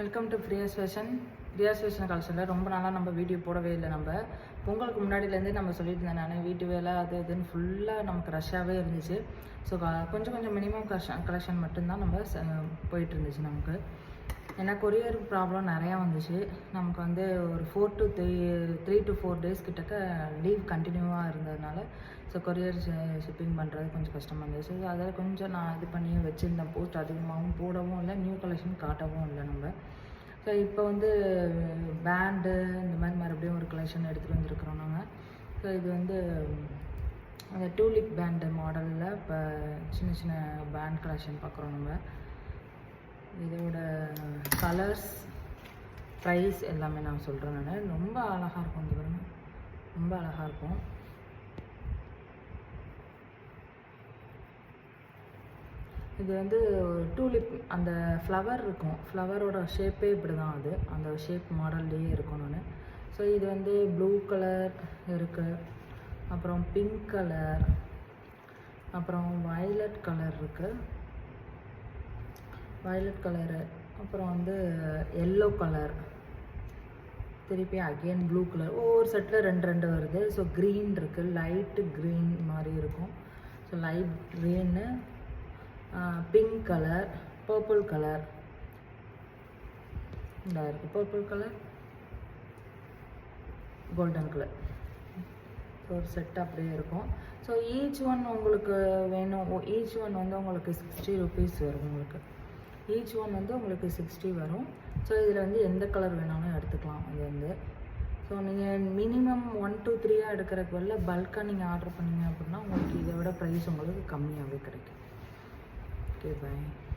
Welcome to Priya's fashion கலெக்ஷனில் ரொம்ப நாளாக நம்ம வீடியோ போடவே இல்லை. நம்ம பொங்கலுக்கு முன்னாடியிலேருந்தே நம்ம சொல்லிட்டு இருந்தேன். நான் வீட்டு வேலை அது இதுன்னு ஃபுல்லாக நமக்கு ரஷ்ஷாகவே இருந்துச்சு. ஸோ கொஞ்சம் மினிமம் கலெக்ஷன் மட்டும்தான் நம்ம போயிட்டு இருந்துச்சு நமக்கு. ஏன்னா கொரியர் ப்ராப்ளம் நிறையா வந்துச்சு. நமக்கு வந்து ஒரு 3 to 4 days கிட்டக்க லீவ் கண்டினியூவாக இருந்ததுனால ஸோ கொரியர் ஷிப்பிங் பண்ணுறது கொஞ்சம் கஷ்டமாக இருந்துச்சு. ஸோ அதில் கொஞ்சம் நான் இது பண்ணி வச்சுருந்தேன். போஸ்ட் அதிகமாகவும் போடவும் இல்லை, நியூ கலெக்ஷன் காட்டவும் இல்லை நம்ம. ஸோ இப்போ வந்து பேண்டு இந்த மாதிரி மறுபடியும் ஒரு கலெக்ஷன் எடுத்துகிட்டு வந்துருக்குறோம் நாங்கள். ஸோ இது வந்து அந்த டூலிப் பேண்டு மாடலில் இப்போ சின்ன பேண்ட் கலெக்ஷன் பார்க்குறோம் நம்ம. இதோட கலர்ஸ், ப்ரைஸ் எல்லாமே நான் சொல்கிறேன். நான் ரொம்ப அழகாக இருக்கும். இந்த பாருங்க, ரொம்ப அழகாக இருக்கும். இது வந்து டூலிப் அந்த ஃப்ளவர் இருக்கும். ஃப்ளவரோட ஷேப்பே இப்படி தான், அது அந்த ஷேப் மாடல்லையே இருக்கும். நான் ஸோ இது வந்து ப்ளூ கலர் இருக்குது, அப்புறம் பிங்க் கலர், அப்புறம் வயலட் கலர் இருக்குது, வயலட் கலரு, அப்புறம் வந்து எல்லோ கலர், திருப்பி அகெயின் ப்ளூ கலர். ஒவ்வொரு செட்டில் ரெண்டு வருது. ஸோ க்ரீன் இருக்குது, லைட்டு க்ரீன் மாதிரி இருக்கும். So light green, pink colour, purple colour, இந்த இருக்குது purple colour, golden colour. So ஒரு செட் அப்படியே இருக்கும். ஸோ ஈச் ஒன் உங்களுக்கு வேணும். ஈச் ஒன் வந்து உங்களுக்கு 60 rupees வரும். உங்களுக்கு ஈச் ஒன் வந்து உங்களுக்கு 60 வரும். ஸோ இதில் வந்து எந்த கலர் வேணாலும் எடுத்துக்கலாம். அது வந்து ஸோ நீங்கள் மினிமம் 1 to 3 எடுக்கிறதுக்கு வரல பல்காக நீங்கள் ஆர்டர் பண்ணிங்க அப்படின்னா உங்களுக்கு இதை விட ப்ரைஸ் உங்களுக்கு கம்மியாகவே கிடைக்கும். Okay, bye.